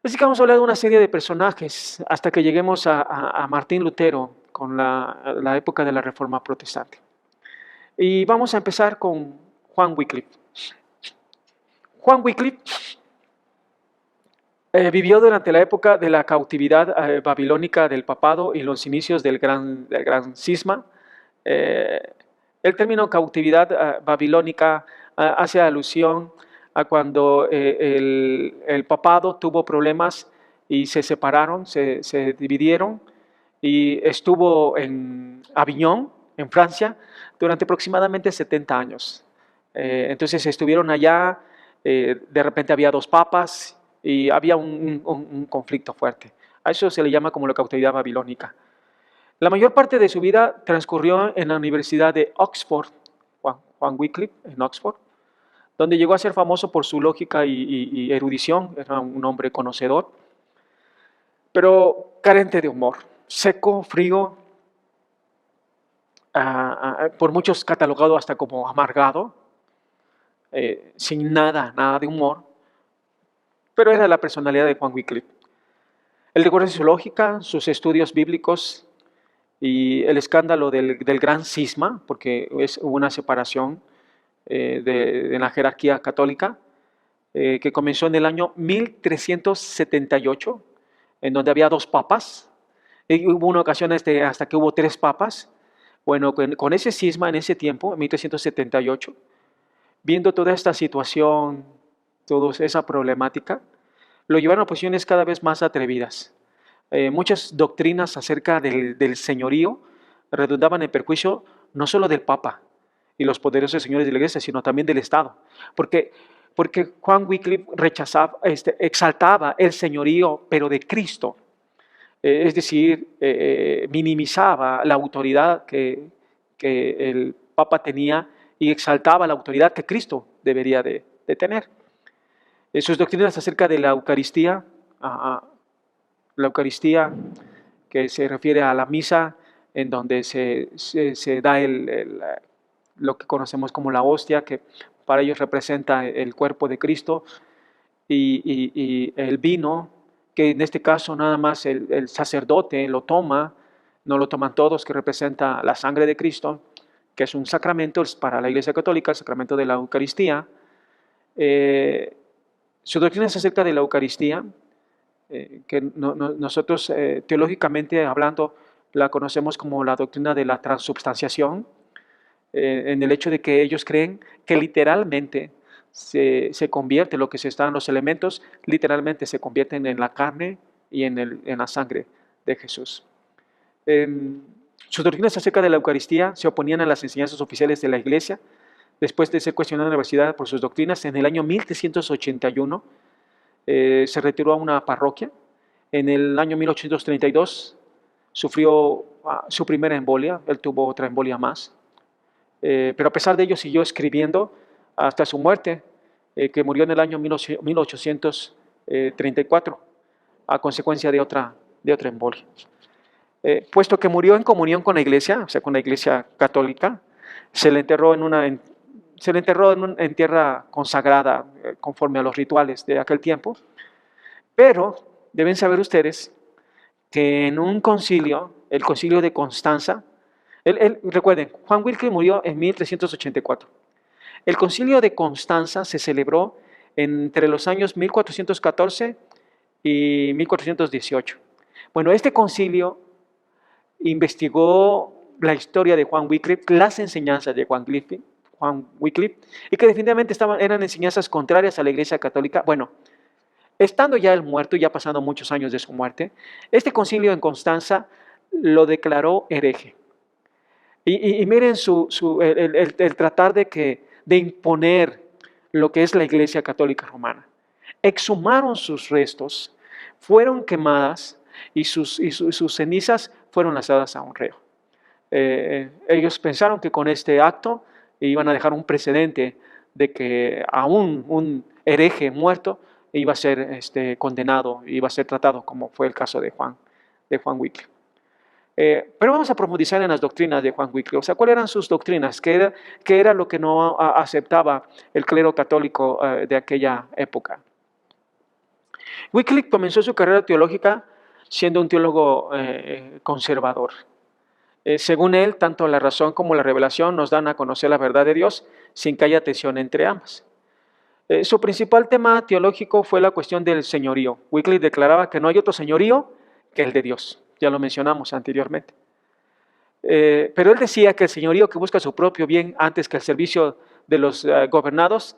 Así que vamos a hablar de una serie de personajes hasta que lleguemos a Martín Lutero con la época de la Reforma Protestante. Y vamos a empezar con Juan Wycliffe. Juan Wycliffe vivió durante la época de la cautividad babilónica del papado y los inicios del gran cisma. Eh, el término cautividad babilónica hace alusión a cuando el papado tuvo problemas y se separaron, se dividieron y estuvo en Aviñón, en Francia, durante aproximadamente 70 años. Entonces estuvieron allá, de repente había dos papas y había un conflicto fuerte. A eso se le llama como la cautividad babilónica. La mayor parte de su vida transcurrió en la Universidad de Oxford, Juan Wycliffe, en Oxford, donde llegó a ser famoso por su lógica y erudición. Era un hombre conocedor, pero carente de humor, seco, frío, por muchos catalogado hasta como amargado, sin nada de humor, pero era la personalidad de Juan Wycliffe. Él recuerda su lógica, sus estudios bíblicos y el escándalo del gran cisma, porque hubo una separación de la jerarquía católica, que comenzó en el año 1378, en donde había dos papas, y hubo una ocasión hasta que hubo tres papas. Bueno, con ese cisma en ese tiempo, en 1378, viendo toda esta situación, toda esa problemática, lo llevaron a posiciones cada vez más atrevidas. Muchas doctrinas acerca del señorío redundaban en perjuicio no solo del Papa y los poderosos señores de la Iglesia, sino también del Estado. Porque Juan Wycliffe exaltaba el señorío, pero de Cristo. Es decir, minimizaba la autoridad que el Papa tenía y exaltaba la autoridad que Cristo debería de tener. Sus doctrinas acerca de la Eucaristía que se refiere a la misa, en donde se da lo que conocemos como la hostia, que para ellos representa el cuerpo de Cristo, y el vino, que en este caso nada más el sacerdote lo toma, no lo toman todos, que representa la sangre de Cristo, que es un sacramento para la Iglesia Católica, el sacramento de la Eucaristía. Su doctrina es acerca de la Eucaristía, que nosotros teológicamente hablando la conocemos como la doctrina de la transubstanciación, en el hecho de que ellos creen que literalmente se convierte lo que se está en los elementos, literalmente se convierten en la carne y en la sangre de Jesús. Sus doctrinas acerca de la Eucaristía se oponían a las enseñanzas oficiales de la Iglesia. Después de ser cuestionado en la universidad por sus doctrinas, en el año 1381 se retiró a una parroquia. En el año 1832 sufrió su primera embolia, él tuvo otra embolia más. Pero a pesar de ello siguió escribiendo hasta su muerte, que murió en el año 1834 a consecuencia de otra embolia. Puesto que murió en comunión con la iglesia, o sea, con la iglesia católica, se le enterró en tierra consagrada conforme a los rituales de aquel tiempo. Pero deben saber ustedes que en un concilio, el concilio de Constanza, recuerden, Juan Wycliffe murió en 1384. El concilio de Constanza se celebró entre los años 1414 y 1418. Bueno, este concilio investigó la historia de Juan Wycliffe, las enseñanzas de Juan Wycliffe, y que definitivamente eran enseñanzas contrarias a la Iglesia Católica. Bueno, estando ya él muerto, ya pasando muchos años de su muerte, este concilio en Constanza lo declaró hereje. Y miren el tratar de imponer lo que es la Iglesia Católica Romana. Exhumaron sus restos, fueron quemadas y sus cenizas fueron lanzadas a un río. Ellos pensaron que con este acto iban a dejar un precedente de que aún un hereje muerto iba a ser condenado, iba a ser tratado, como fue el caso de Juan Wycliffe. Pero vamos a profundizar en las doctrinas de Juan Wycliffe. O sea, ¿cuáles eran sus doctrinas? ¿Qué era lo que no aceptaba el clero católico de aquella época? Wycliffe comenzó su carrera teológica siendo un teólogo conservador. Según él, tanto la razón como la revelación nos dan a conocer la verdad de Dios sin que haya tensión entre ambas. Su principal tema teológico fue la cuestión del señorío. Wycliffe declaraba que no hay otro señorío que el de Dios. Ya lo mencionamos anteriormente. Pero él decía que el señorío que busca su propio bien antes que el servicio de los gobernados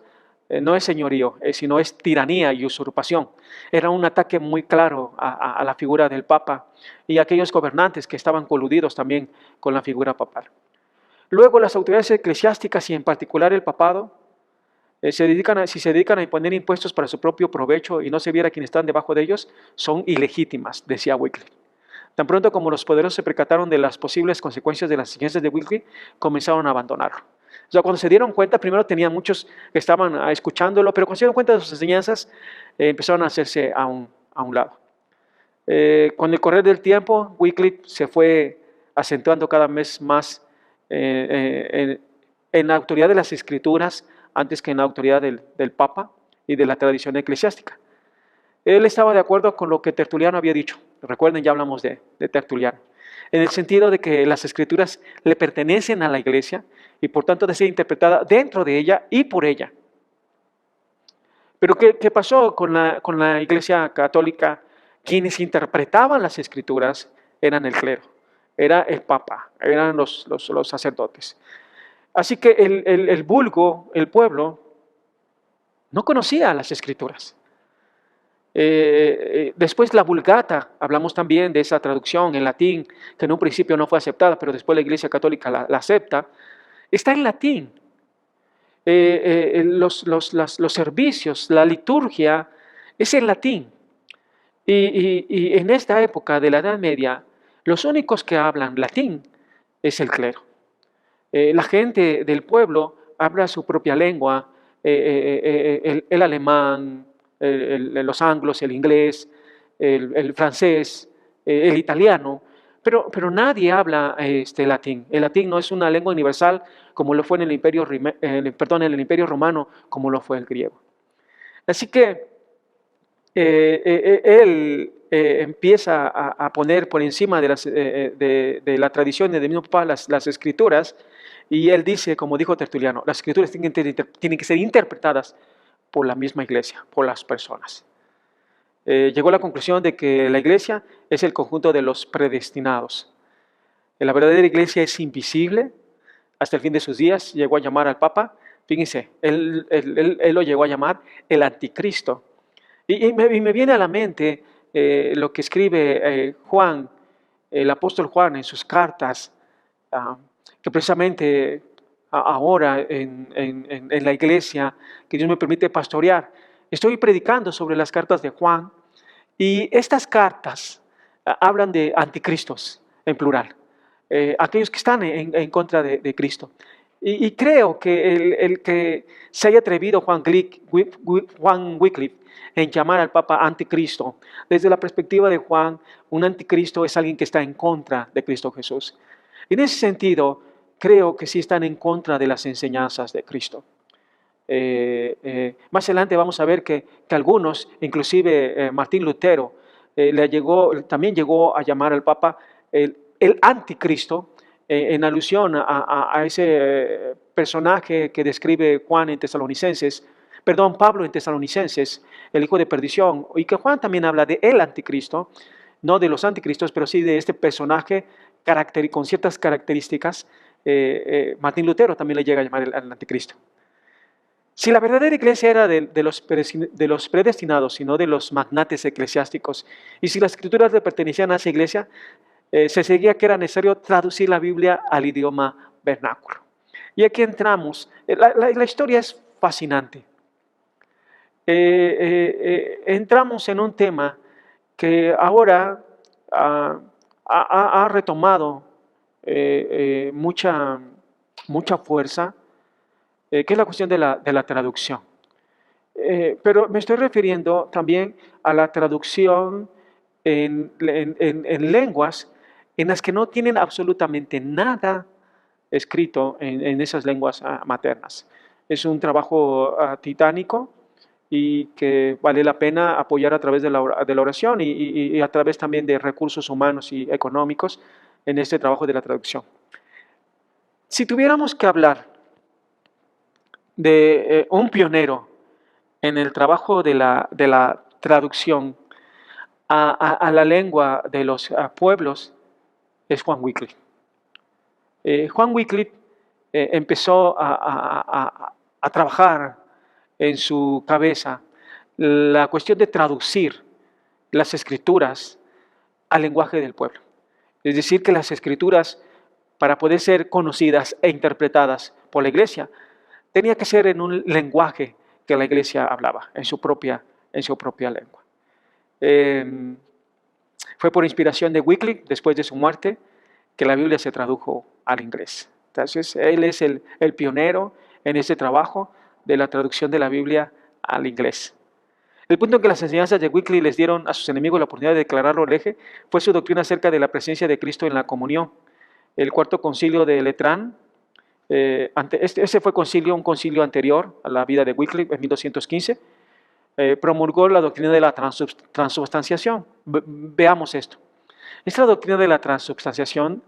no es señorío, sino es tiranía y usurpación. Era un ataque muy claro a la figura del Papa y a aquellos gobernantes que estaban coludidos también con la figura papal. Luego las autoridades eclesiásticas y en particular el papado, si se dedican a imponer impuestos para su propio provecho y no se viera quienes están debajo de ellos, son ilegítimas, decía Wycliffe. Tan pronto como los poderosos se percataron de las posibles consecuencias de las enseñanzas de Wycliffe, comenzaron a abandonarlo. O sea, cuando se dieron cuenta, primero tenían muchos que estaban escuchándolo, pero cuando se dieron cuenta de sus enseñanzas, empezaron a hacerse a un lado. Con el correr del tiempo, Wycliffe se fue acentuando cada vez más en la autoridad de las Escrituras antes que en la autoridad del Papa y de la tradición eclesiástica. Él estaba de acuerdo con lo que Tertuliano había dicho. Recuerden, ya hablamos de Tertuliano. En el sentido de que las Escrituras le pertenecen a la Iglesia y por tanto de ser interpretada dentro de ella y por ella. Pero ¿qué pasó con la Iglesia Católica? Quienes interpretaban las Escrituras eran el clero, era el Papa, eran los sacerdotes. Así que el vulgo, el pueblo, no conocía las Escrituras. Después la Vulgata, hablamos también de esa traducción en latín, que en un principio no fue aceptada, pero después la Iglesia Católica la acepta, está en latín. Los servicios, la liturgia, es en latín. Y en esta época de la Edad Media, los únicos que hablan latín es el clero. La gente del pueblo habla su propia lengua, el alemán, los anglos, el inglés, el francés, el italiano, pero nadie habla latín. El latín no es una lengua universal como lo fue en el Imperio Romano, como lo fue el griego. Así que él empieza a poner por encima de la tradición del mismo Papa las escrituras, y él dice, como dijo Tertuliano, las escrituras tienen que ser interpretadas por la misma iglesia, por las personas. Llegó a la conclusión de que la iglesia es el conjunto de los predestinados. La verdadera iglesia es invisible hasta el fin de sus días. Llegó a llamar al Papa, fíjense, él lo llegó a llamar el anticristo. Y me viene a la mente lo que escribe Juan, el apóstol Juan en sus cartas, que precisamente ahora en la iglesia que Dios me permite pastorear, estoy predicando sobre las cartas de Juan, y estas cartas hablan de anticristos en plural, aquellos que están en contra de Cristo. Y creo que el que se haya atrevido Juan Wycliffe en llamar al Papa anticristo, desde la perspectiva de Juan, un anticristo es alguien que está en contra de Cristo Jesús. En ese sentido, creo que sí están en contra de las enseñanzas de Cristo. Más adelante vamos a ver que algunos, inclusive Martín Lutero, también llegó a llamar al Papa el anticristo, en alusión a ese personaje que describe Pablo en Tesalonicenses, el hijo de perdición, y que Juan también habla de el anticristo, no de los anticristos, pero sí de este personaje con ciertas características. Martín Lutero también le llega a llamar el anticristo. Si la verdadera iglesia era de los predestinados, sino de los magnates eclesiásticos, y si las escrituras le pertenecían a esa iglesia, se seguía que era necesario traducir la Biblia al idioma vernáculo. Y aquí entramos. La historia es fascinante. Entramos en un tema que ahora ha retomado mucha fuerza, que es la cuestión de la traducción. Pero me estoy refiriendo también a la traducción en lenguas en las que no tienen absolutamente nada escrito en esas lenguas maternas. Es un trabajo titánico, y que vale la pena apoyar a través de la oración y a través también de recursos humanos y económicos en este trabajo de la traducción. Si tuviéramos que hablar de un pionero en el trabajo de la traducción a la lengua de los pueblos, es Juan Wycliffe. Juan Wycliffe empezó a trabajar en su cabeza la cuestión de traducir las escrituras al lenguaje del pueblo. Es decir, que las escrituras, para poder ser conocidas e interpretadas por la iglesia, tenía que ser en un lenguaje que la iglesia hablaba, en su propia lengua. Fue por inspiración de Wycliffe, después de su muerte, que la Biblia se tradujo al inglés. Entonces, él es el pionero en ese trabajo de la traducción de la Biblia al inglés. El punto en que las enseñanzas de Wycliffe les dieron a sus enemigos la oportunidad de declararlo hereje fue su doctrina acerca de la presencia de Cristo en la comunión. El cuarto concilio de Letrán, ese fue un concilio anterior a la vida de Wycliffe, en 1215, promulgó la doctrina de la transubstanciación. Veamos esto. Esta doctrina de la transubstanciación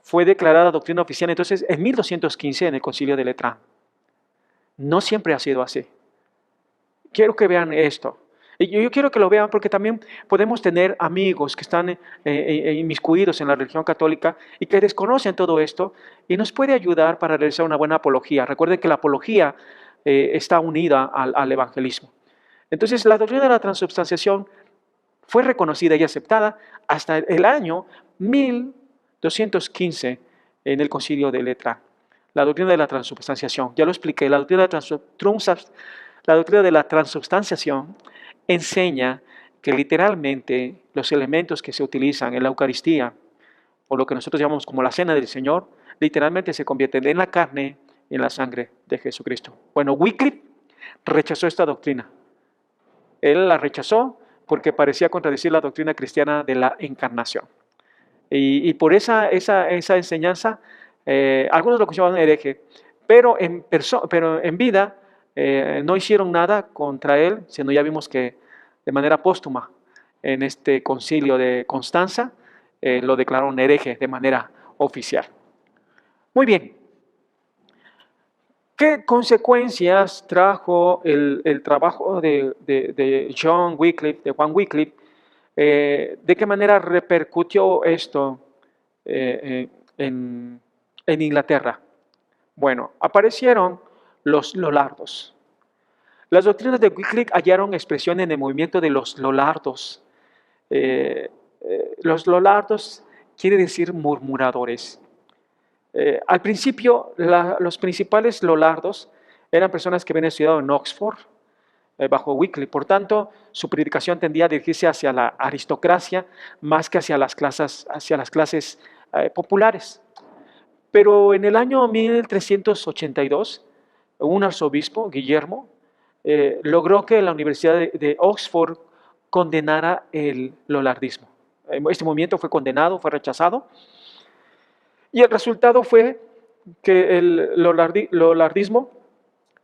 fue declarada doctrina oficial entonces en 1215 en el concilio de Letrán. No siempre ha sido así. Quiero que vean esto. Y yo quiero que lo vean porque también podemos tener amigos que están inmiscuidos en la religión católica y que desconocen todo esto y nos puede ayudar para realizar una buena apología. Recuerden que la apología está unida al evangelismo. Entonces, la doctrina de la transubstanciación fue reconocida y aceptada hasta el año 1215 en el concilio de Letrán. La doctrina de la transubstanciación, ya lo expliqué, la doctrina de la transubstanciación enseña que literalmente los elementos que se utilizan en la Eucaristía, o lo que nosotros llamamos como la cena del Señor, literalmente se convierten en la carne y en la sangre de Jesucristo. Bueno, Wycliffe rechazó esta doctrina. Él la rechazó porque parecía contradecir la doctrina cristiana de la encarnación. Y por esa enseñanza, algunos lo consideraban hereje, pero en vida no hicieron nada contra él, sino ya vimos que de manera póstuma en este concilio de Constanza lo declararon hereje de manera oficial. Muy bien. ¿Qué consecuencias trajo el trabajo de John Wycliffe, de Juan Wycliffe? ¿De qué manera repercutió esto en Inglaterra? Bueno, aparecieron los lollardos. Las doctrinas de Wycliffe hallaron expresión en el movimiento de los lollardos. Los lollardos quiere decir murmuradores. Al principio, los principales lollardos eran personas que habían estudiado en Oxford, bajo Wycliffe. Por tanto, su predicación tendía a dirigirse hacia la aristocracia más que hacia las clases populares. Pero en el año 1382, un arzobispo, Guillermo, logró que la Universidad de Oxford condenara el lollardismo. Este movimiento fue condenado, fue rechazado. Y el resultado fue que el lollardismo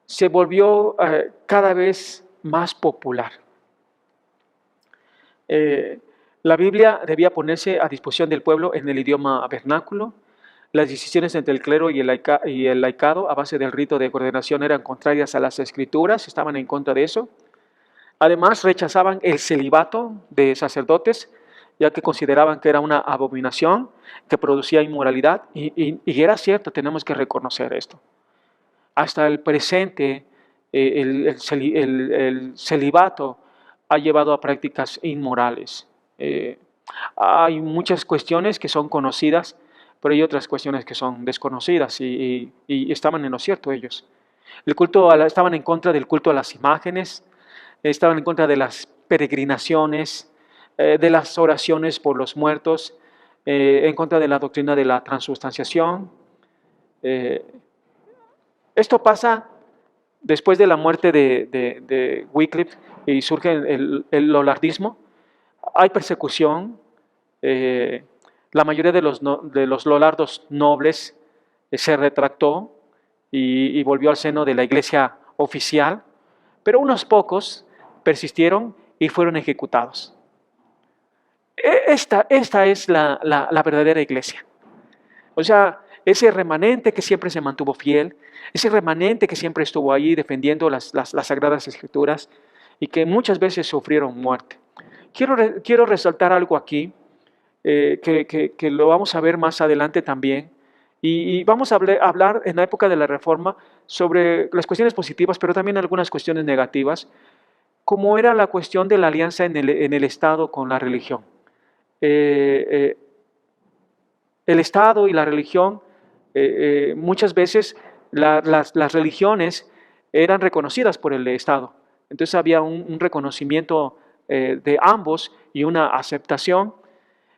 se volvió cada vez más popular. La Biblia debía ponerse a disposición del pueblo en el idioma vernáculo. Las decisiones entre el clero y el laicado a base del rito de ordenación eran contrarias a las escrituras, estaban en contra de eso. Además, rechazaban el celibato de sacerdotes, ya que consideraban que era una abominación, que producía inmoralidad, y era cierto, tenemos que reconocer esto. Hasta el presente, el celibato ha llevado a prácticas inmorales. Hay muchas cuestiones que son conocidas, pero hay otras cuestiones que son desconocidas, y estaban en lo cierto ellos. Estaban en contra del culto a las imágenes, estaban en contra de las peregrinaciones, de las oraciones por los muertos, en contra de la doctrina de la transubstanciación. Esto pasa después de la muerte de Wycliffe y surge el lollardismo. Hay persecución. La mayoría de los lollardos nobles se retractó y volvió al seno de la iglesia oficial, pero unos pocos persistieron y fueron ejecutados. Esta es la verdadera iglesia. O sea, ese remanente que siempre se mantuvo fiel, ese remanente que siempre estuvo ahí defendiendo las Sagradas Escrituras y que muchas veces sufrieron muerte. Quiero resaltar algo aquí, que lo vamos a ver más adelante también. Y vamos a hablar en la época de la Reforma sobre las cuestiones positivas, pero también algunas cuestiones negativas, como era la cuestión de la alianza en el Estado con la religión. El Estado y la religión, muchas veces las religiones eran reconocidas por el Estado. Entonces había un reconocimiento de ambos y una aceptación.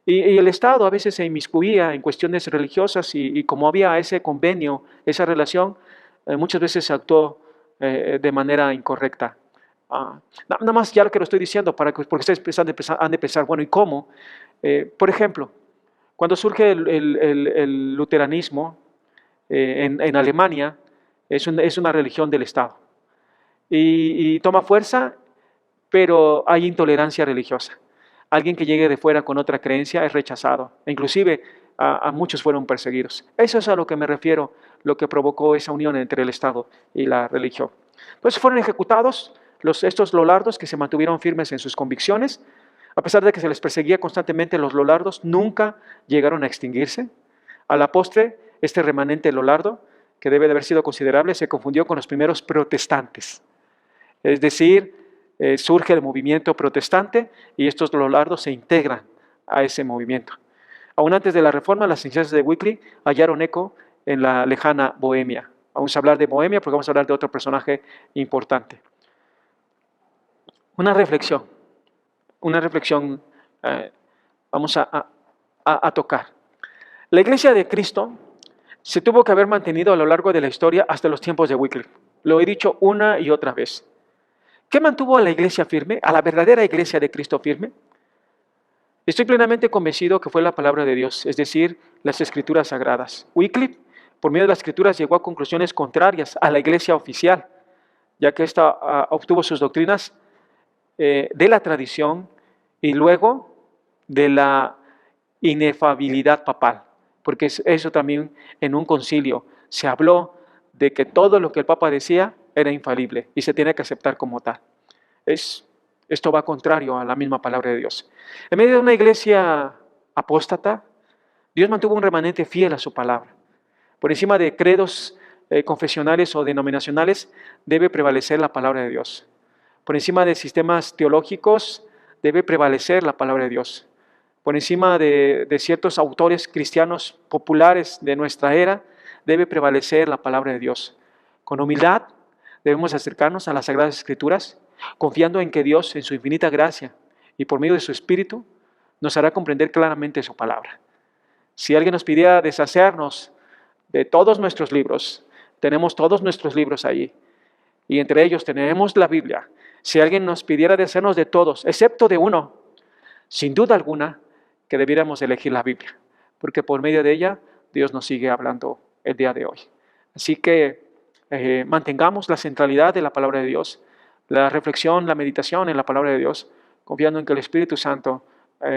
Y el Estado a veces se inmiscuía en cuestiones religiosas y como había ese convenio, esa relación, muchas veces se actuó de manera incorrecta. Nada más ya lo que lo estoy diciendo porque ustedes han de pensar, bueno, ¿y cómo? Por ejemplo, cuando surge el luteranismo en Alemania, es una religión del Estado y toma fuerza, pero hay intolerancia religiosa. Alguien que llegue de fuera con otra creencia es rechazado. E inclusive a muchos fueron perseguidos. Eso es a lo que me refiero, lo que provocó esa unión entre el Estado y la religión. Entonces fueron ejecutados estos lolardos que se mantuvieron firmes en sus convicciones. A pesar de que se les perseguía constantemente, los lolardos nunca llegaron a extinguirse. A la postre, este remanente lolardo, que debe de haber sido considerable, se confundió con los primeros protestantes. Es decir, surge el movimiento protestante y estos lolardos se integran a ese movimiento. Aún antes de la Reforma, las enseñanzas de Wycliffe hallaron eco en la lejana Bohemia. Vamos a hablar de Bohemia porque vamos a hablar de otro personaje importante. Una reflexión vamos a tocar. La Iglesia de Cristo se tuvo que haber mantenido a lo largo de la historia hasta los tiempos de Wycliffe. Lo he dicho una y otra vez. ¿Qué mantuvo a la iglesia firme, a la verdadera iglesia de Cristo firme? Estoy plenamente convencido que fue la palabra de Dios, es decir, las escrituras sagradas. Wycliffe, por medio de las escrituras, llegó a conclusiones contrarias a la iglesia oficial, ya que ésta obtuvo sus doctrinas de la tradición y luego de la inefabilidad papal, porque eso también en un concilio se habló de que todo lo que el Papa decía era infalible y se tiene que aceptar como tal. Esto va contrario a la misma palabra de Dios. En medio de una iglesia apóstata, Dios mantuvo un remanente fiel a su palabra. Por encima de credos confesionales o denominacionales debe prevalecer la palabra de Dios. Por encima de sistemas teológicos debe prevalecer la palabra de Dios. Por encima de ciertos autores cristianos populares de nuestra era debe prevalecer la palabra de Dios. Con humildad debemos acercarnos a las Sagradas Escrituras, confiando en que Dios, en su infinita gracia y por medio de su Espíritu, nos hará comprender claramente su palabra. Si alguien nos pidiera deshacernos de todos nuestros libros, tenemos todos nuestros libros allí, y entre ellos tenemos la Biblia. Si alguien nos pidiera deshacernos de todos, excepto de uno, sin duda alguna que debiéramos elegir la Biblia, porque por medio de ella Dios nos sigue hablando el día de hoy. Así que mantengamos la centralidad de la palabra de Dios, la reflexión, la meditación en la palabra de Dios, confiando en que el Espíritu Santo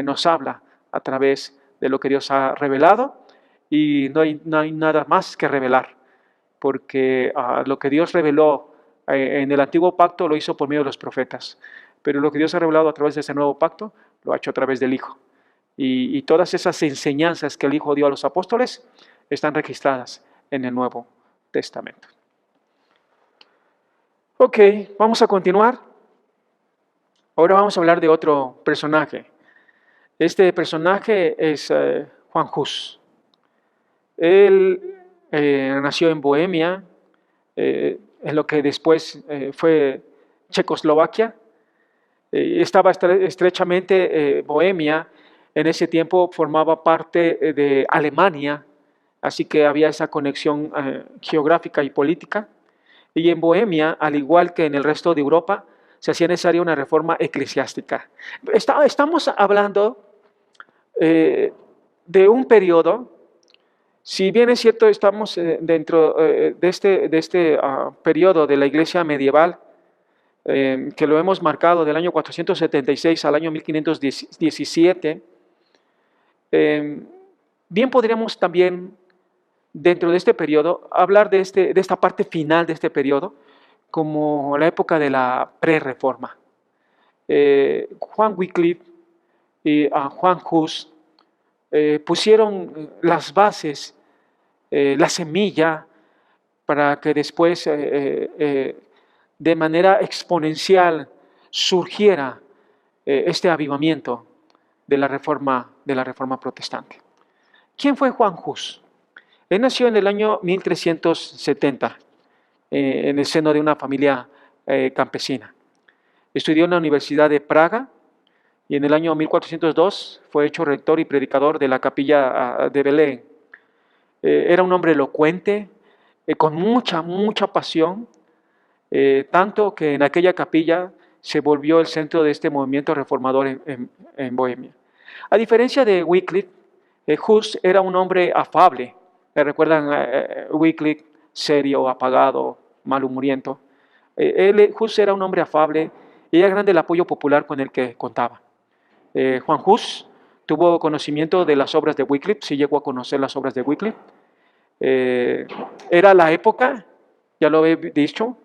nos habla a través de lo que Dios ha revelado, y no hay nada más que revelar, porque lo que Dios reveló en el antiguo pacto lo hizo por medio de los profetas, pero lo que Dios ha revelado a través de ese nuevo pacto lo ha hecho a través del Hijo. Y todas esas enseñanzas que el Hijo dio a los apóstoles están registradas en el Nuevo Testamento. Ok, vamos a continuar. Ahora vamos a hablar de otro personaje. Este personaje es Juan Hus. Él nació en Bohemia, en lo que después fue Checoslovaquia. Estaba estrechamente Bohemia, en ese tiempo formaba parte de Alemania, así que había esa conexión geográfica y política. Y en Bohemia, al igual que en el resto de Europa, se hacía necesaria una reforma eclesiástica. Estamos hablando de un periodo, si bien es cierto, estamos dentro de este periodo de la iglesia medieval, que lo hemos marcado del año 476 al año 1517, bien podríamos también, dentro de este periodo, hablar de esta parte final de este periodo como la época de la pre-reforma. Juan Wycliffe y Juan Hus pusieron las bases, la semilla, para que después de manera exponencial surgiera este avivamiento de la reforma protestante. ¿Quién fue Juan Hus? Él nació en el año 1370 en el seno de una familia campesina. Estudió en la Universidad de Praga y en el año 1402 fue hecho rector y predicador de la capilla de Belén. Era un hombre elocuente, con mucha pasión, tanto que en aquella capilla se volvió el centro de este movimiento reformador en Bohemia. A diferencia de Wycliffe, Hus era un hombre afable. ¿Me recuerdan Wycliffe, serio, apagado, malhumoriento? Hus era un hombre afable y era grande el apoyo popular con el que contaba. Juan Hus tuvo conocimiento de las obras de Wycliffe, sí llegó a conocer las obras de Wycliffe. Era la época, ya lo he dicho,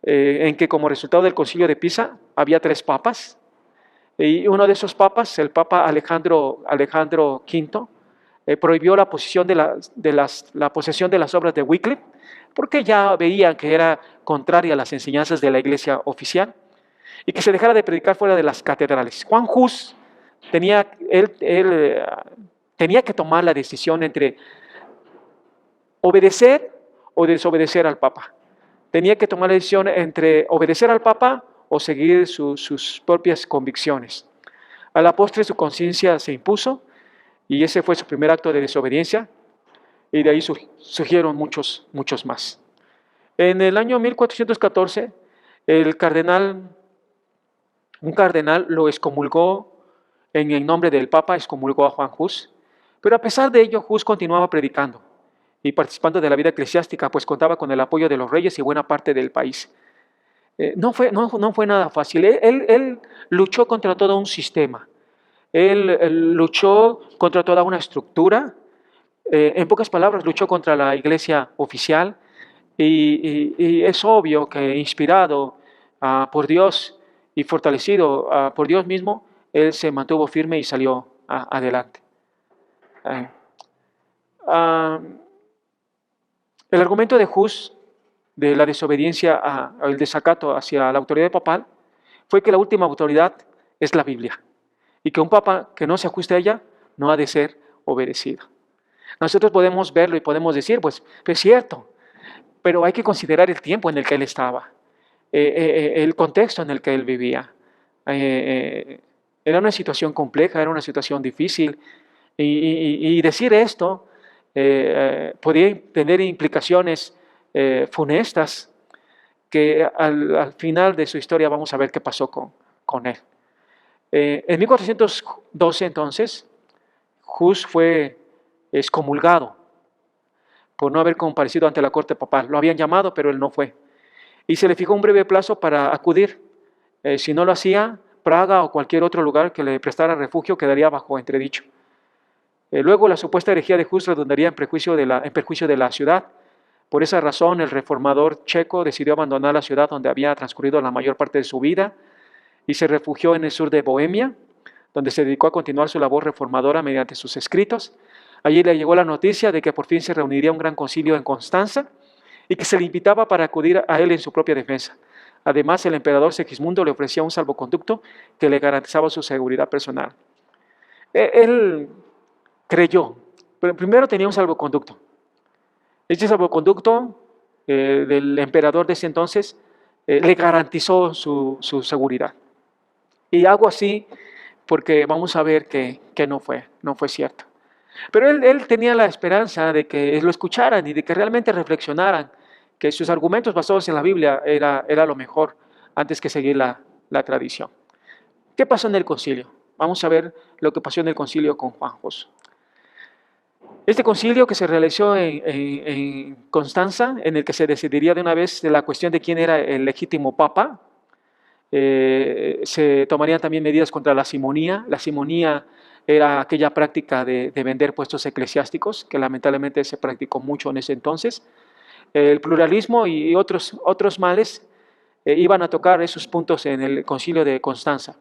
en que como resultado del concilio de Pisa había 3 papas, y uno de esos papas, el papa Alejandro V, prohibió la posesión de las obras de Wycliffe, porque ya veían que era contraria a las enseñanzas de la iglesia oficial, y que se dejara de predicar fuera de las catedrales. Juan Hus tenía que tomar la decisión entre obedecer o desobedecer al Papa. Tenía que tomar la decisión entre obedecer al Papa o seguir sus propias convicciones. A la postre su conciencia se impuso y ese fue su primer acto de desobediencia, y de ahí surgieron muchos más. En el año 1414, un cardenal lo excomulgó en el nombre del Papa, excomulgó a Juan Hus, pero a pesar de ello Hus continuaba predicando y participando de la vida eclesiástica, pues contaba con el apoyo de los reyes y buena parte del país. No fue nada fácil. Él luchó contra todo un sistema. Él luchó contra toda una estructura. En pocas palabras, luchó contra la iglesia oficial. Y es obvio que inspirado por Dios y fortalecido por Dios mismo, él se mantuvo firme y salió adelante. El argumento de Hus de la desobediencia, el desacato hacia la autoridad papal, fue que la última autoridad es la Biblia y que un papa que no se ajuste a ella no ha de ser obedecido. Nosotros podemos verlo y podemos decir, pues es cierto, pero hay que considerar el tiempo en el que él estaba, el contexto en el que él vivía. Era una situación compleja, era una situación difícil, y decir esto podía tener implicaciones funestas que al final de su historia vamos a ver qué pasó con él. En 1412 entonces, Hus fue excomulgado por no haber comparecido ante la corte papal. Lo habían llamado, pero él no fue. Y se le fijó un breve plazo para acudir. Si no lo hacía, Praga o cualquier otro lugar que le prestara refugio quedaría bajo entredicho. Luego la supuesta herejía de Hus redundaría en perjuicio de la ciudad. Por esa razón, el reformador checo decidió abandonar la ciudad donde había transcurrido la mayor parte de su vida y se refugió en el sur de Bohemia, donde se dedicó a continuar su labor reformadora mediante sus escritos. Allí le llegó la noticia de que por fin se reuniría un gran concilio en Constanza y que se le invitaba para acudir a él en su propia defensa. Además, el emperador Segismundo le ofrecía un salvoconducto que le garantizaba su seguridad personal. Él creyó, pero primero tenía un salvoconducto. Este salvoconducto del emperador de ese entonces le garantizó su seguridad. Y hago así porque vamos a ver que no fue cierto. Pero él tenía la esperanza de que lo escucharan y de que realmente reflexionaran, que sus argumentos basados en la Biblia era lo mejor antes que seguir la tradición. ¿Qué pasó en el concilio? Vamos a ver lo que pasó en el concilio con Juan Hus. Este concilio que se realizó en Constanza, en el que se decidiría de una vez de la cuestión de quién era el legítimo papa, Se tomarían también medidas contra la simonía. La simonía era aquella práctica de vender puestos eclesiásticos, que lamentablemente se practicó mucho en ese entonces. El pluralismo y otros males iban a tocar esos puntos en el concilio de Constanza.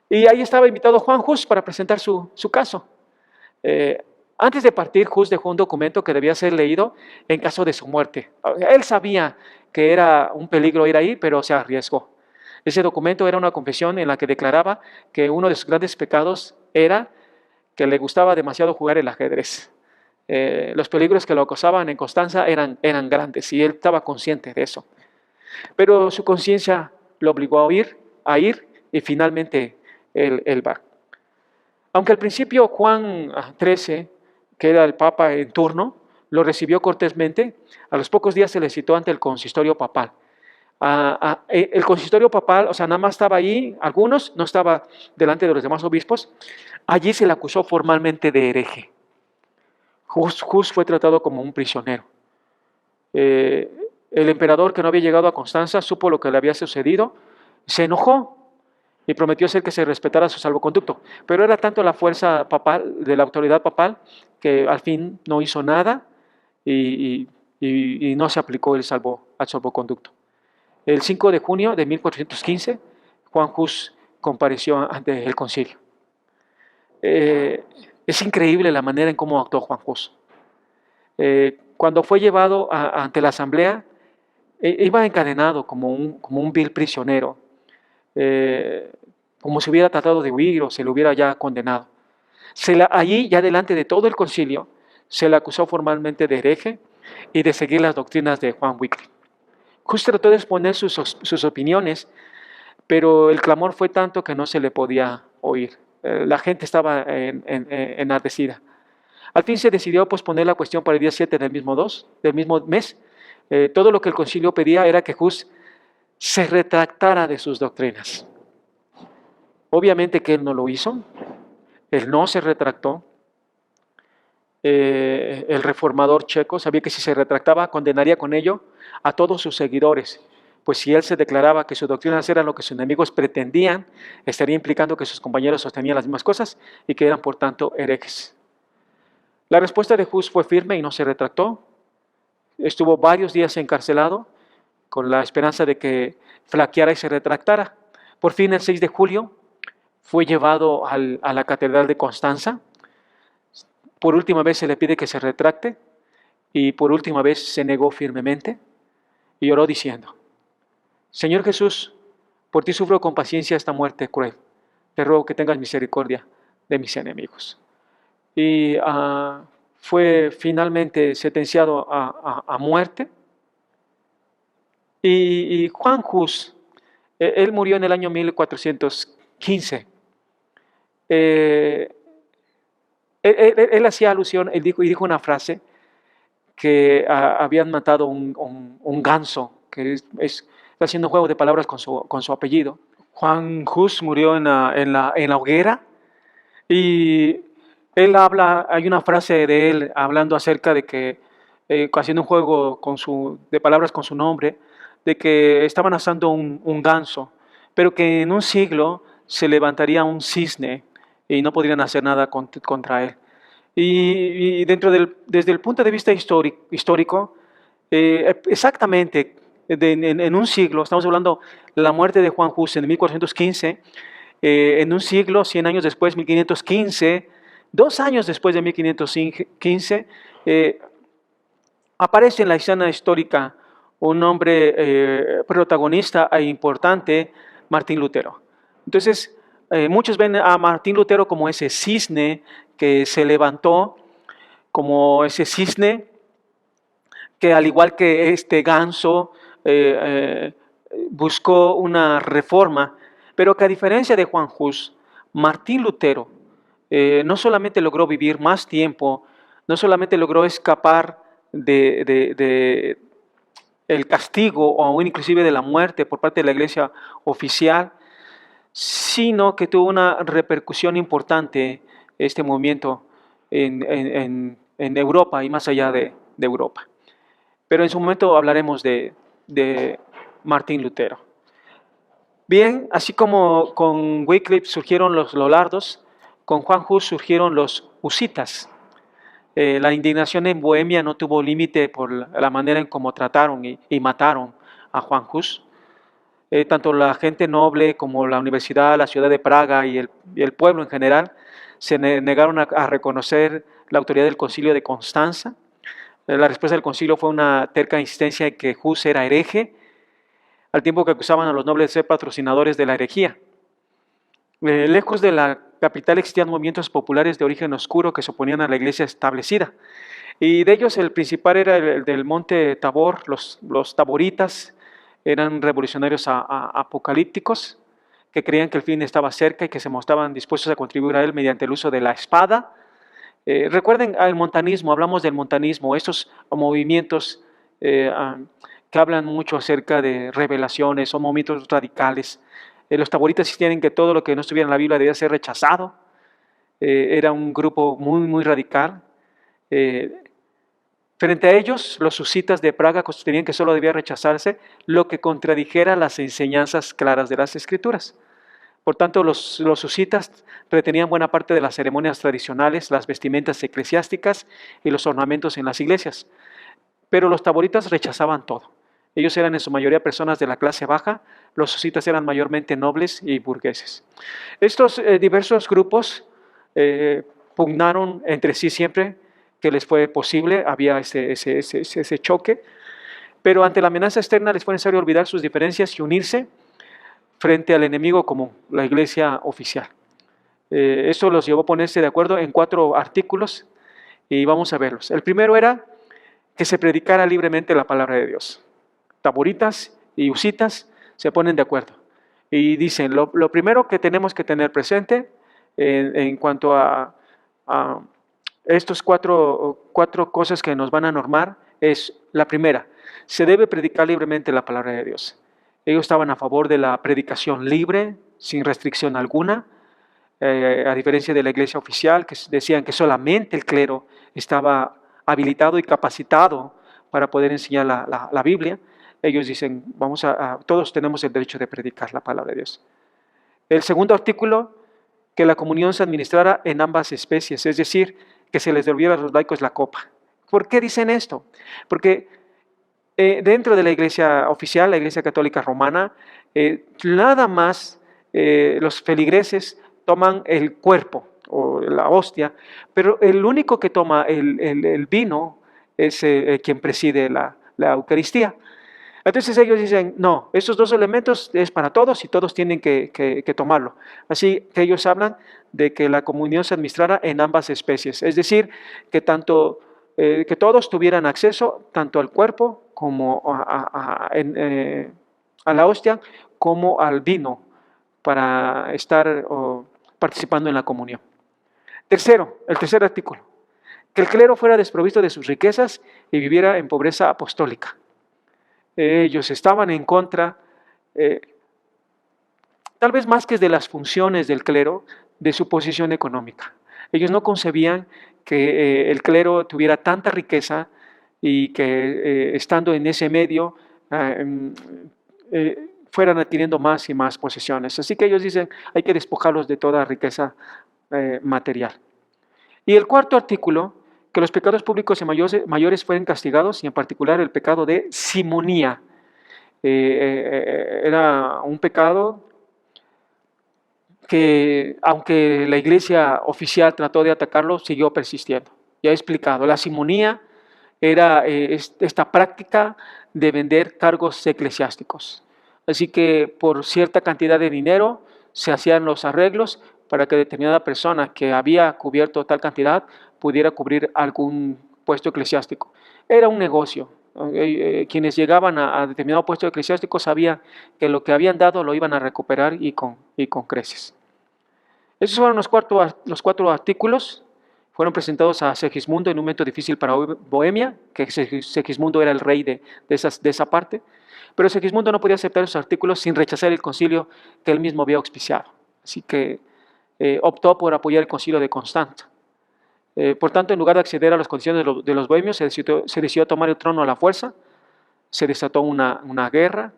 Y ahí estaba invitado Juan Hus para presentar su caso. Antes de partir, Hus dejó un documento que debía ser leído en caso de su muerte. Él sabía que era un peligro ir ahí, pero se arriesgó. Ese documento era una confesión en la que declaraba que uno de sus grandes pecados era que le gustaba demasiado jugar el ajedrez. Los peligros que lo acosaban en Constanza eran grandes y él estaba consciente de eso. Pero su conciencia lo obligó a ir y finalmente él va. Aunque al principio Juan XIII, que era el papa en turno, lo recibió cortésmente, a los pocos días se le citó ante el consistorio papal. El consistorio papal, o sea, nada más estaba ahí, algunos, no estaba delante de los demás obispos. Allí se le acusó formalmente de hereje. Hus fue tratado como un prisionero. El emperador, que no había llegado a Constanza, supo lo que le había sucedido, se enojó y prometió hacer que se respetara su salvoconducto. Pero era tanto la fuerza papal, de la autoridad papal, que al fin no hizo nada y no se aplicó el salvoconducto. El 5 de junio de 1415, Juan Hus compareció ante el concilio. Es increíble la manera en cómo actuó Juan Hus. Cuando fue llevado ante la asamblea, iba encadenado como un vil prisionero, como si hubiera tratado de huir o se le hubiera ya condenado. Allí, ya delante de todo el concilio, se le acusó formalmente de hereje y de seguir las doctrinas de Juan Wycliffe. Hus trató de exponer sus opiniones, pero el clamor fue tanto que no se le podía oír. La gente estaba enardecida. Al fin se decidió posponer la cuestión para el día 7 del mismo mes. Todo lo que el concilio pedía era que Hus se retractara de sus doctrinas. Obviamente que él no lo hizo, él no se retractó. El reformador checo sabía que si se retractaba condenaría con ello a todos sus seguidores, pues si él se declaraba que sus doctrinas eran lo que sus enemigos pretendían, estaría implicando que sus compañeros sostenían las mismas cosas y que eran por tanto herejes. La respuesta de Hus fue firme y no se retractó. Estuvo varios días encarcelado con la esperanza de que flaqueara y se retractara. Por fin, el 6 de julio, fue llevado a la catedral de Constanza. Por última vez se le pide que se retracte y por última vez se negó firmemente y oró diciendo: Señor Jesús, por ti sufro con paciencia esta muerte cruel. Te ruego que tengas misericordia de mis enemigos. Y fue finalmente sentenciado a muerte. Y Juan Hus, él murió en el año 1415. Él hacía alusión, él dijo una frase, que habían matado un ganso, que está haciendo un juego de palabras con su apellido. Juan Hus murió en la hoguera y él habla, hay una frase de él hablando acerca de que, haciendo un juego de palabras con su nombre, de que estaban asando un ganso, pero que en un siglo se levantaría un cisne y no podrían hacer nada contra él. Y desde el punto de vista histórico, exactamente en un siglo, estamos hablando de la muerte de Juan Hus en 1415, en un siglo, 100 años después, 1515, 2 años después de 1515, aparece en la escena histórica un hombre protagonista e importante, Martín Lutero. Entonces, muchos ven a Martín Lutero como ese cisne que se levantó, como ese cisne que, al igual que este ganso, buscó una reforma, pero que, a diferencia de Juan Hus, Martín Lutero no solamente logró vivir más tiempo, no solamente logró escapar de el castigo o aún inclusive de la muerte por parte de la iglesia oficial, sino que tuvo una repercusión importante este movimiento en Europa y más allá de Europa. Pero en su momento hablaremos de Martín Lutero. Bien, así como con Wycliffe surgieron los lollardos, con Juan Hus surgieron los husitas. La indignación en Bohemia no tuvo límite por la manera en cómo trataron y mataron a Juan Hus. Tanto la gente noble como la universidad, la ciudad de Praga y el pueblo en general se negaron a reconocer la autoridad del concilio de Constanza. La respuesta del concilio fue una terca insistencia en que Hus era hereje, al tiempo que acusaban a los nobles de ser patrocinadores de la herejía. Lejos de la capital existían movimientos populares de origen oscuro que se oponían a la iglesia establecida. Y de ellos el principal era el del monte Tabor, los taboritas, eran revolucionarios apocalípticos que creían que el fin estaba cerca y que se mostraban dispuestos a contribuir a él mediante el uso de la espada. Recuerden el montanismo, hablamos del montanismo, estos movimientos que hablan mucho acerca de revelaciones, son movimientos radicales. Los taboritas insistían que todo lo que no estuviera en la Biblia debía ser rechazado. Era un grupo muy radical. Frente a ellos, los husitas de Praga sostenían que solo debía rechazarse lo que contradijera las enseñanzas claras de las Escrituras. Por tanto, los husitas retenían buena parte de las ceremonias tradicionales, las vestimentas eclesiásticas y los ornamentos en las iglesias. Pero los taboritas rechazaban todo. Ellos eran en su mayoría personas de la clase baja, los husitas eran mayormente nobles y burgueses. Estos diversos grupos pugnaron entre sí siempre que les fue posible, había ese choque, pero ante la amenaza externa les fue necesario olvidar sus diferencias y unirse frente al enemigo común, la iglesia oficial. Eso los llevó a ponerse de acuerdo en 4 artículos y vamos a verlos. El primero era que se predicara libremente la palabra de Dios. Taboritas y husitas se ponen de acuerdo y dicen, lo primero que tenemos que tener presente en cuanto a estos cuatro cosas que nos van a normar es, la primera, se debe predicar libremente la palabra de Dios. Ellos estaban a favor de la predicación libre, sin restricción alguna, a diferencia de la iglesia oficial, que decían que solamente el clero estaba habilitado y capacitado para poder enseñar la Biblia. Ellos dicen, todos tenemos el derecho de predicar la palabra de Dios. El segundo artículo, que la comunión se administrara en ambas especies, es decir, que se les devolviera a los laicos la copa. ¿Por qué dicen esto? Porque dentro de la iglesia oficial, la iglesia católica romana, nada más los feligreses toman el cuerpo o la hostia, pero el único que toma el vino es quien preside la Eucaristía. Entonces ellos dicen, no, estos 2 elementos es para todos y todos tienen que tomarlo. Así que ellos hablan de que la comunión se administrara en ambas especies, es decir, que que todos tuvieran acceso tanto al cuerpo como a la hostia como al vino para estar participando en la comunión. Tercero, el tercer artículo, que el clero fuera desprovisto de sus riquezas y viviera en pobreza apostólica. Ellos estaban en contra, tal vez más que de las funciones del clero, de su posición económica. Ellos no concebían que el clero tuviera tanta riqueza y que estando en ese medio fueran adquiriendo más y más posesiones. Así que ellos dicen, hay que despojarlos de toda riqueza material. Y el cuarto artículo, que los pecados públicos y mayores fueran castigados, y en particular el pecado de simonía. Era un pecado que, aunque la iglesia oficial trató de atacarlo, siguió persistiendo. Ya he explicado, la simonía era esta práctica de vender cargos eclesiásticos. Así que por cierta cantidad de dinero se hacían los arreglos para que determinada persona que había cubierto tal cantidad pudiera cubrir algún puesto eclesiástico. Era un negocio. Quienes llegaban a determinado puesto eclesiástico sabían que lo que habían dado lo iban a recuperar y con creces. Esos fueron los 4 artículos. Fueron presentados a Segismundo en un momento difícil para Bohemia, que Segismundo era el rey de esa parte. Pero Segismundo no podía aceptar esos artículos sin rechazar el concilio que él mismo había auspiciado. Así que optó por apoyar el concilio de Constanza. Por tanto, en lugar de acceder a las condiciones de los bohemios, se decidió tomar el trono a la fuerza, se desató una guerra,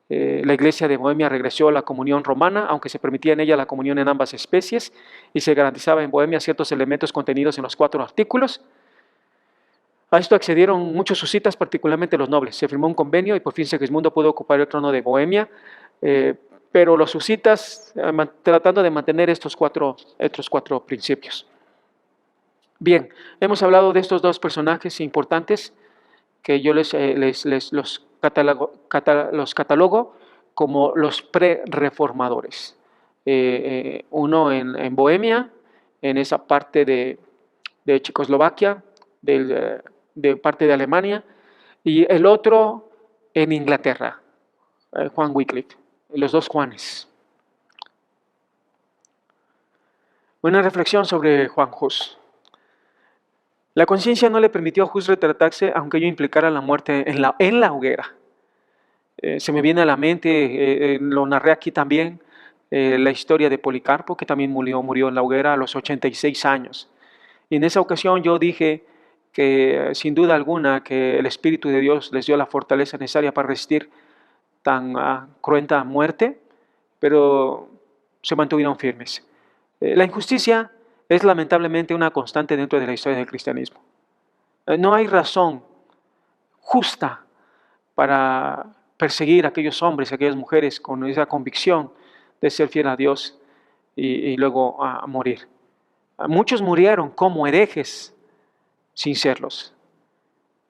La iglesia de Bohemia regresó a la comunión romana, aunque se permitía en ella la comunión en ambas especies y se garantizaba en Bohemia ciertos elementos contenidos en los 4 artículos. A esto accedieron muchos husitas, particularmente los nobles. Se firmó un convenio y por fin Segismundo pudo ocupar el trono de Bohemia, pero los husitas tratando de mantener estos cuatro principios. Bien, hemos hablado de estos 2 personajes importantes que yo los catalogo como los pre-reformadores. Uno en Bohemia, en esa parte de Checoslovaquia, de parte de Alemania, y el otro en Inglaterra, Juan Wycliffe, los 2 Juanes. Una reflexión sobre Juan Hus. La conciencia no le permitió a Hus retratarse, aunque ello implicara la muerte en la hoguera. Se me viene a la mente, lo narré aquí también, la historia de Policarpo, que también murió en la hoguera a los 86 años. Y en esa ocasión yo dije que sin duda alguna que el Espíritu de Dios les dio la fortaleza necesaria para resistir tan cruenta muerte, pero se mantuvieron firmes. La injusticia es lamentablemente una constante dentro de la historia del cristianismo. No hay razón justa para perseguir a aquellos hombres, a aquellas mujeres con esa convicción de ser fiel a Dios y luego a morir. Muchos murieron como herejes sin serlos.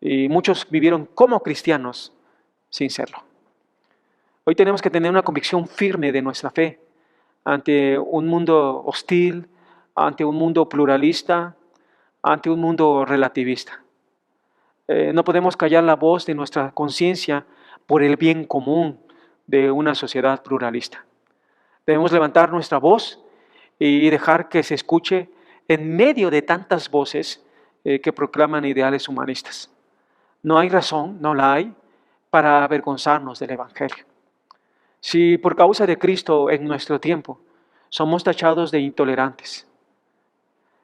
Y muchos vivieron como cristianos sin serlo. Hoy tenemos que tener una convicción firme de nuestra fe ante un mundo hostil, ante un mundo pluralista, ante un mundo relativista. No podemos callar la voz de nuestra conciencia por el bien común de una sociedad pluralista. Debemos levantar nuestra voz y dejar que se escuche en medio de tantas voces que proclaman ideales humanistas. No hay razón, no la hay, para avergonzarnos del Evangelio. Si por causa de Cristo en nuestro tiempo somos tachados de intolerantes,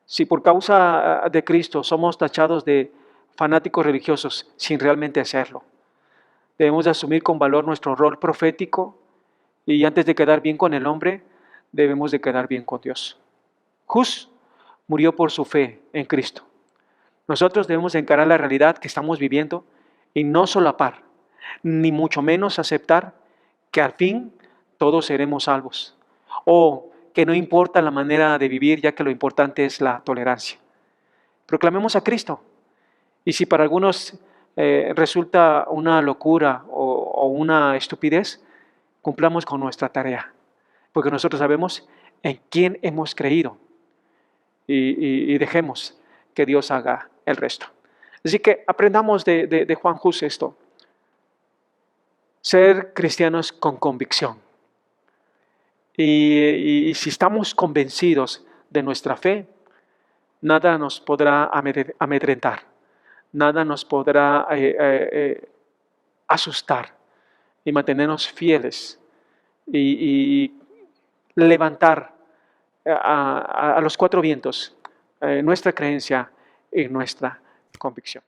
si por causa de Cristo somos tachados de fanáticos religiosos sin realmente hacerlo, debemos de asumir con valor nuestro rol profético y antes de quedar bien con el hombre, debemos de quedar bien con Dios. Hus murió por su fe en Cristo. Nosotros debemos encarar la realidad que estamos viviendo y no solapar, ni mucho menos aceptar que al fin todos seremos salvos, o que no importa la manera de vivir, ya que lo importante es la tolerancia. Proclamemos a Cristo, y si para algunos resulta una locura o una estupidez, cumplamos con nuestra tarea, porque nosotros sabemos en quién hemos creído, y dejemos que Dios haga el resto. Así que aprendamos de Juan Hus esto. Ser cristianos con convicción. Y si estamos convencidos de nuestra fe, nada nos podrá amedrentar, nada nos podrá asustar y mantenernos fieles y levantar a los 4 vientos nuestra creencia y nuestra convicción.